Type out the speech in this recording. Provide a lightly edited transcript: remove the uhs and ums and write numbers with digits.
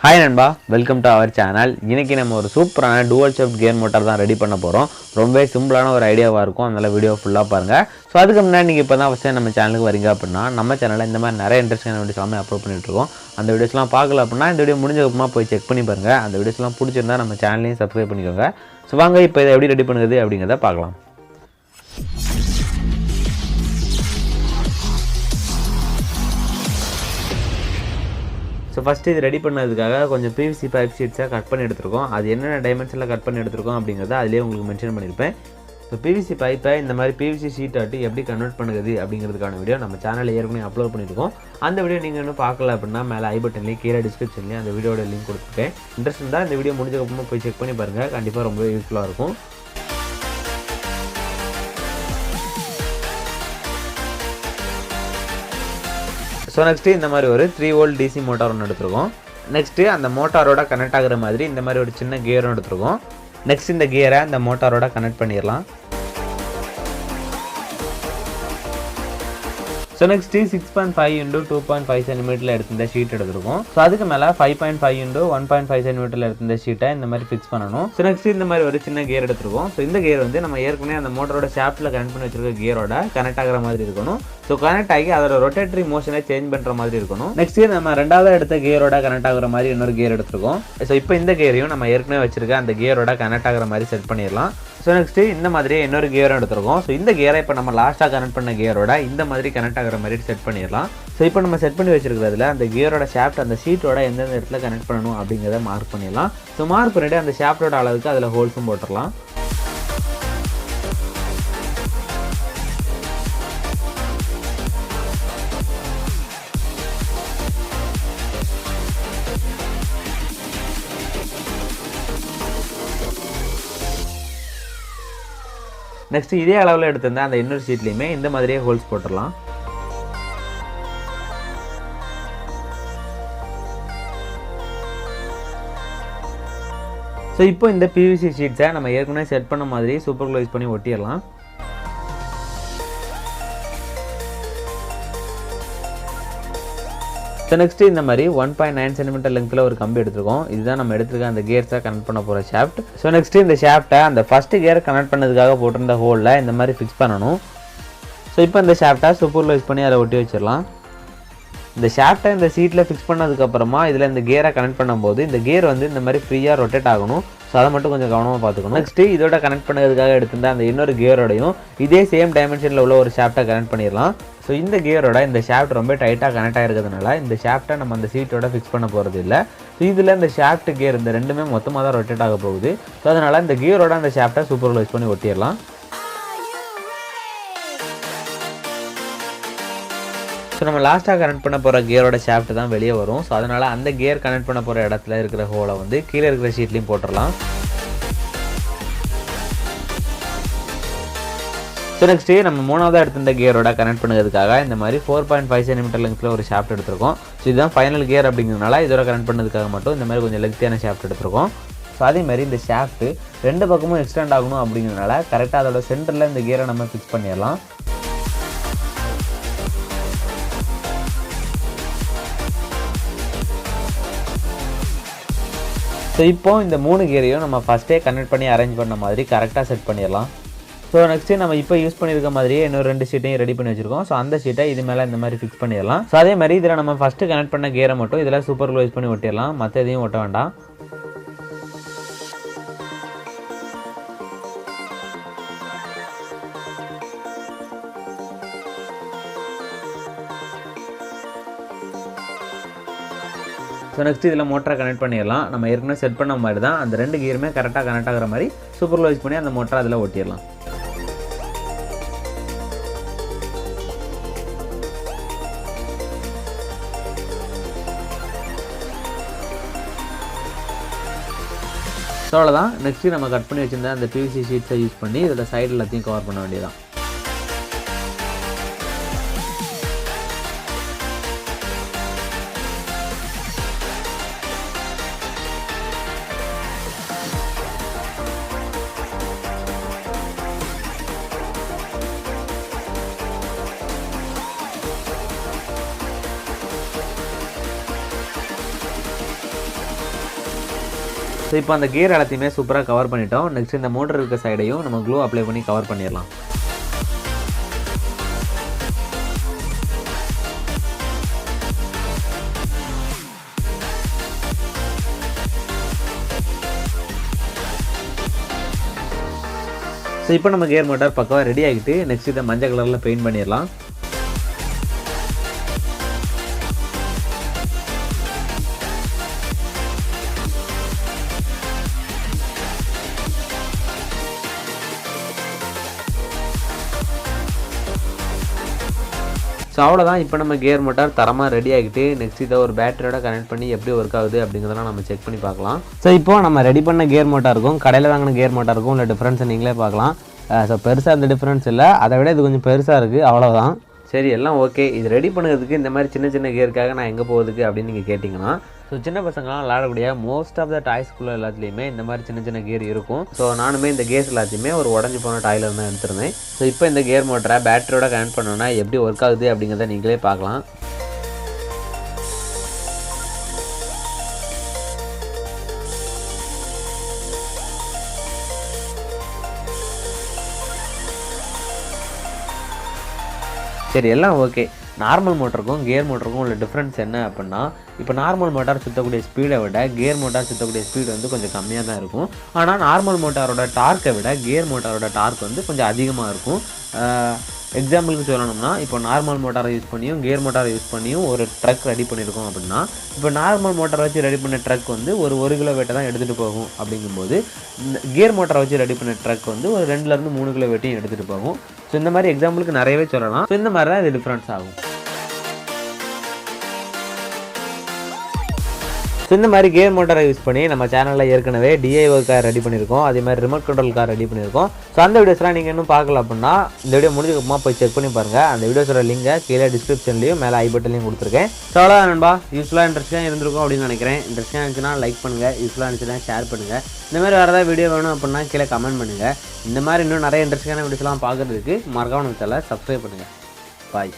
Hi Nanba, welcome to our channel. இன்னைக்கு நம்ம ஒரு சூப்பரான dual shaft gear motor தான் ரெடி பண்ண போறோம். ரொம்பவே சிம்பிளான ஒரு ஐடியாவா இருக்கும். அதனால வீடியோ ஃபுல்லா பாருங்க. சோ அதுக்கு முன்னாடி நீங்க இப்பதான் ஃபர்ஸ்ட் நம்ம சேனலுக்கு வரீங்க அப்படினா நம்ம சேனல்ல இந்த மாதிரி நிறைய இன்ட்ரஸ்டிங்கான வீடியோஸ் எல்லாமே அப்லோட் பண்ணிட்டு இருக்கோம். அந்த வீடியோஸ்லாம் பார்க்கல அப்படினா இந்த வீடியோ முடிஞ்ச அப்புறமா போய் செக் பண்ணி பாருங்க. அந்த வீடியோஸ்லாம் பிடிச்சிருந்தா நம்ம சேனலையும் சப்ஸ்கிரைப் பண்ணிக்கோங்க. சோ வாங்க இப்போ இதை எப்படி ரெடி பண்ணுது அப்படிங்கறத பார்க்கலாம். So first இது ரெடி பண்ணதுக்காக கொஞ்சம் PVC pipe sheets கட் பண்ணி எடுத்துறோம். அது என்னென்ன டைமென்ஷன்ல கட் பண்ணி எடுத்துறோம் அப்படிங்கறத அதிலே உங்களுக்கு மென்ஷன் பண்ணிருப்பேன். So PVC pipe இந்த மாதிரி PVC sheet ஆட்டி எப்படி கன்வர்ட் பண்ணுது அப்படிங்கிறதுக்கான வீடியோ நம்ம சேனல்ல ஏற்கனவே அப்லோட் பண்ணிருக்கோம். அந்த வீடியோ நீங்க இன்னும் பார்க்கல அப்படினா மேல ஐ பட்டன்லயே கீழ டிஸ்கிரிப்ஷன்லயே அந்த வீடியோட லிங்க் கொடுத்திருக்கேன். இன்ட்ரஸ்ட் இருந்தா இந்த வீடியோ முடிஞ்சதுக்கு அப்புறமா போய் செக் பண்ணி பாருங்க. கண்டிப்பா ரொம்ப யூஸ்ஃபுல்லா இருக்கும். So next இந்த மாதிரி ஒரு 3 volt DC மோட்டார் ஒன்னு எடுத்துறோம். நெக்ஸ்ட் அந்த மோட்டாரோட கனெக்ட் ஆகுற மாதிரி இந்த மாதிரி ஒரு சின்ன கியர் எடுத்துறோம். நெக்ஸ்ட் இந்த கியரை அந்த மோட்டாரோட கனெக்ட் பண்ணிரலாம். So next 6.5 into 2.5 cm ல எடுத்த ஷீட் எடுத்துறோம். சோ அதுக்கு மேல 5.5 into 1.5 cm ல எடுத்த ஷீட்டை இந்த மாதிரி ஃபிக்ஸ் பண்ணனும். சோ next இந்த மாதிரி ஒரு சின்ன கியர் எடுத்துறோம். சோ இந்த கியர் வந்து நம்ம ஏற்கனவே அந்த மோட்டாரோட ஷாஃப்ட்ல கனெக்ட் பண்ணி வச்சிருக்க கியரோட கனெக்ட் ஆகுற மாதிரி இருக்கணும். சோ கனெக்ட் ஆகி அதோட ரொட்டேட்டரி மோஷனை சேஞ்ச் பண்ற மாதிரி இருக்கணும். நெக்ஸ்ட் நம்ம இரண்டாவது எடுத்த கியரோட கனெக்ட் ஆகுற மாதிரி இன்னொரு கியர் எடுத்துறோம். சோ இப்போ இந்த கியரையும் நம்ம ஏற்கனவே வச்சிருக்க அந்த கியரோட கனெக்ட் ஆகுற மாதிரி செட் பண்ணிரலாம். சோ நெக்ஸ்ட் இந்த மாதிரி இன்னொரு கியர் எடுத்துறோம். சோ இந்த கியரை இப்போ நம்ம லாஸ்டா கனெக்ட் பண்ண கியரோட இந்த மாதிரி கனெக்ட் ஆகுற மாதிரி செட் பண்ணிரலாம். சோ இப்போ நம்ம செட் பண்ணி வச்சிருக்கிறதுல அந்த கியரோட ஷாஃப்ட் அந்த ஷீட்டோட எந்த இடத்துல கனெக்ட் பண்ணனும் அப்படிங்கறத மார்க் பண்ணிரலாம். சோ மார்க் பண்ணிட்டு அந்த ஷாஃப்ட்டோட அளவுக்கு அதுல ஹோல்ஸும் போட்டுறலாம். நெக்ஸ்ட் இதே அளவுல எடுத்துட்டா அந்த இன்னொரு ஷீட்லயுமே இந்த மாதிரியே ஹோல்ஸ் போட்டுறலாம். சோ இப்போ இந்த PVC ஷீட்ஸை நம்ம ஏற்கனவே செட் பண்ண மாதிரி சூப்பர் க்ளோ யூஸ் பண்ணி ஒட்டிரலாம். So next இந்த மாதிரி 1.9 cm லெங்த்ல ஒரு கம்பி எடுத்துறோம். இதுதான் நம்ம எடுத்துக்க அந்த கியர்ஸை கனெக்ட் பண்ண போற ஷாஃப்ட். சோ next இந்த ஷாஃப்ட்டை அந்த ஃபர்ஸ்ட் கியர் கனெக்ட் பண்ணதுக்காக போட்டிருந்த ஹோல்ல இந்த மாதிரி ஃபிக்ஸ் பண்ணனும். சோ இப்போ இந்த ஷாஃப்ட்டை சூப்பர் க்ளோ யூஸ் பண்ணி அதை ஒட்டி வச்சிரலாம். இந்த ஷாஃப்ட்டை இந்த சீட்ல ஃபிக்ஸ் பண்ணதுக்கு அப்புறமா இதுல இந்த கியரை கனெக்ட் பண்ணும்போது இந்த கியர் வந்து இந்த மாதிரி ஃப்ரீயா ரொட்டேட் ஆகணும். சோ அத மட்டும் கொஞ்சம் கவனமா பாத்துக்கணும். நெக்ஸ்ட் இதோட கனெக்ட் பண்ணதுக்காக எடுத்துட்ட அந்த இன்னொரு கியரோடையும் இதே சேம் டைமென்ஷன்ல உள்ள ஒரு ஷாஃப்ட்டை கனெக்ட் பண்ணிரலாம். சோ இந்த கியரோட இந்த ஷாஃப்ட் ரொம்ப டைட்டா கனெக்ட் ஆயிருக்கிறதுனால இந்த ஷாஃப்ட்டை நம்ம அந்த சீட்டோட ஃபிக்ஸ் பண்ண போறது இல்ல. சோ இதுல இந்த ஷாஃப்ட் கியர் இந்த ரெண்டுமே மொத்தமா தான் ரொட்டேட் ஆக போகுது. சோ அதனால இந்த கியரோட அந்த ஷாஃப்ட்டை சூப்பர் க்ளோ யூஸ் பண்ணி ஒட்டிரலாம். சோ நம்ம லாஸ்டா கனெக்ட் பண்ண போற கியரோட ஷாஃப்ட் தான் வெளிய வரும். சோ அதனால அந்த கியர் கனெக்ட் பண்ண போற இடத்துல இருக்கிற ஹோலை வந்து கீழ இருக்கிற ஷீட்லயும் போட்டுறலாம். சோ நெக்ஸ்ட் நம்ம மூணாவதா எடுத்த கியரோட கனெக்ட் பண்ணதுக்காக இந்த மாதிரி 4.5 cm லெங்த்ல ஒரு ஷாஃப்ட் எடுத்துறோம். சோ இதுதான் ஃபைனல் கியர் அப்படிங்கறதுனால இதோட கனெக்ட் பண்ணதுக்காக மட்டும் இந்த மாதிரி கொஞ்சம் லெங்தியான ஷாஃப்ட் எடுத்துறோம். சோ அதே மாதிரி இந்த ஷாஃப்ட் ரெண்டு பக்கமும் எக்ஸ்டெண்ட் ஆகணும் அப்படிங்கறதுனால கரெக்ட்டா அதோட சென்டர்ல இந்த கியரை நம்ம ஃபிக்ஸ் பண்ணிரலாம். சோ இப்போ இந்த மூணு கியரையும் நம்ம ஃபர்ஸ்டே கனெக்ட் பண்ணி அரேஞ்ச் பண்ண மாதிரி கரெக்ட்டா செட் பண்ணிரலாம். சோ நெக்ஸ்ட் நம்ம இப்போ யூஸ் பண்ணிருக்க மாதிரியே இன்னொரு ரெண்டு ஷீட்டையும் ரெடி பண்ணி வச்சிருக்கோம். சோ அந்த ஷீட்டை இது மேல இந்த மாதிரி ஃபிக்ஸ் பண்ணிரலாம். சோ அதே மாதிரி இதல நம்ம ஃபர்ஸ்ட் கனெக்ட் பண்ண கியரை மட்டும் இதல சூப்பர் க்ளோ யூஸ் பண்ணி ஒட்டிரலாம். மத்த எதையும் ஒட்ட வேண்டாம். சோ நெக்ஸ்ட் இதல மோட்டாரை கனெக்ட் பண்ணிரலாம். நம்ம ஏற்கனவே செட் பண்ண மாதிரி தான் அந்த ரெண்டு கியருமே கரெக்ட்டா கனெக்ட் ஆகுற மாதிரி சூப்பர் க்ளோ யூஸ் பண்ணி அந்த மோட்டாரை அதல ஒட்டிரலாம். சோ அவ்வளவுதான். நெக்ஸ்ட் நம்ம கட் பண்ணி வச்சிருந்த அந்த PVC ஷீட்ஸை யூஸ் பண்ணி இதோட சைடு எல்லாத்தையும் கவர் பண்ண வேண்டியதுதான். ஸோ இப்போ அந்த கியர் எல்லாத்தையுமே சூப்பராக கவர் பண்ணிட்டோம். நெக்ஸ்ட் இந்த மோட்டர் இருக்க சைடையும் நம்ம க்ளூ அப்ளை பண்ணி கவர் பண்ணிடலாம். ஸோ இப்போ நம்ம கியர் மோட்டார் பக்கவாக ரெடி ஆகிட்டு நெக்ஸ்ட் இதை மஞ்சள் கலரில் பெயிண்ட் பண்ணிடலாம். ஸோ அவ்வளோதான். இப்போ நம்ம கியர் மோட்டார் தரமாக ரெடி ஆகிட்டு நெக்ஸ்ட் இதை ஒரு பேட்டரியோட கனெக்ட் பண்ணி எப்படி ஒர்க் ஆகுது அப்படிங்கிறதெல்லாம் நம்ம செக் பண்ணி பார்க்கலாம். ஸோ இப்போ நம்ம ரெடி பண்ண கியர் மோட்டாருக்கும் கடையில் வாங்கின கியர் மோட்டாருக்கும் உள்ள டிஃப்ரென்ஸை நீங்களே பார்க்கலாம். ஸோ பெருசாக இந்த டிஃப்ரென்ஸ் இல்லை, அதை விட இது கொஞ்சம் பெருசாக இருக்குது, அவ்வளோதான். சரி, எல்லாம் ஓகே. இது ரெடி பண்ணுறதுக்கு இந்த மாதிரி சின்ன சின்ன கியருக்காக நான் எங்கே போகுதுக்கு அப்படின்னு நீங்கள் கேட்டிங்கன்னா, ஸோ சின்ன பசங்களாம் விளாடக்கூடிய மோஸ்ட் ஆஃப் த டாய்ஸ்குள்ளே எல்லாத்துலேயுமே இந்த மாதிரி சின்ன சின்ன கியர் இருக்கும். ஸோ நானுமே இந்த கேஸ் எல்லாத்தையுமே ஒரு உடஞ்சி போன டாயில் தான் எடுத்துருந்தேன். ஸோ இப்போ இந்த கியர் மோட்டரை பேட்டரியோட கனெக்ட் பண்ணோன்னா எப்படி ஒர்க் ஆகுது அப்படிங்கிறத நீங்களே பார்க்கலாம். சரி, எல்லாம் ஓகே. நார்மல் மோட்டருக்கும் கியர் மோட்டருக்கும் உள்ள டிஃப்ரென்ஸ் என்ன அப்படின்னா, இப்போ நார்மல் மோட்டார் சுற்றக்கூடிய ஸ்பீடை விட கியர் மோட்டார் சுற்றக்கூடிய ஸ்பீடு வந்து கொஞ்சம் கம்மியாக தான் இருக்கும். ஆனால் நார்மல் மோட்டாரோட டார்க்கை விட கியர் மோட்டாரோட டார்க் வந்து கொஞ்சம் அதிகமாக இருக்கும். எக்ஸாம்பிளுக்கு சொல்லணும்னா, இப்போ நார்மல் மோட்டாரை யூஸ் பண்ணியும் கியர் மோட்டாரை யூஸ் பண்ணியும் ஒரு ட்ரக் ரெடி பண்ணியிருக்கோம் அப்படின்னா, இப்போ நார்மல் மோட்டாரை வச்சு ரெடி பண்ண ட்ரக் வந்து ஒரு 1 கிலோ வெயிட்டை தான் எடுத்துகிட்டு போகும். அப்படிங்கும்போது கியர் மோட்டாரை வச்சு ரெடி பண்ண ட்ரக் வந்து ஒரு 2லேருந்து 3 கிலோ வெயிட்டையும் எடுத்துகிட்டு போகும். ஸோ இந்த மாதிரி எக்ஸாம்பிளுக்கு நிறையவே சொல்லலாம். ஸோ இந்த மாதிரி தான் இது டிஃப்ரென்ஸ் ஆகும். ஸோ இந்த மாதிரி கியர் மோட்டாரை யூஸ் பண்ணி நம்ம சேனலில் ஏற்கனவே DIY கார் ரெடி பண்ணியிருக்கோம். அதே மாதிரி ரிமோட் கண்ட்ரோல் கார் ரெடி பண்ணியிருக்கோம். ஸோ அந்த வீடியோஸ்லாம் நீங்கள் இன்னும் பார்க்கல அப்படின்னா இந்த வீடியோ முடிஞ்சதுக்கப்புறமா போய் செக் பண்ணி பாருங்கள். அந்த வீடியோஸோட லிங்கை கீழே டிஸ்கிரிப்ஷன்லையும் மேலே ஐ பட்டன்லையும் கொடுத்துருக்கேன். ஸோ அவ்வளோதான் நண்பா, யூஸ்ஃபுல்லாக இன்ட்ரெஸ்ட்டாக இருந்திருக்கும் அப்படின்னு நினைக்கிறேன். இன்ட்ரெஸ்ட்டாக இருந்துச்சுன்னா லைக் பண்ணுங்கள், யூஸ்ஃபுல்லாக இருந்துச்சுன்னா ஷேர் பண்ணுங்கள். இந்த மாதிரி வேறு ஏதாவது வீடியோ வேணும் அப்படின்னா கீழே கமெண்ட் பண்ணுங்கள். இந்த மாதிரி இன்னும் நிறைய இன்ட்ரெஸ்டான வீடியோஸ்லாம் பார்க்குறதுக்கு மறக்காம நம்ம சேனலை சப்ஸ்கிரைப் பண்ணுங்கள். பாய்.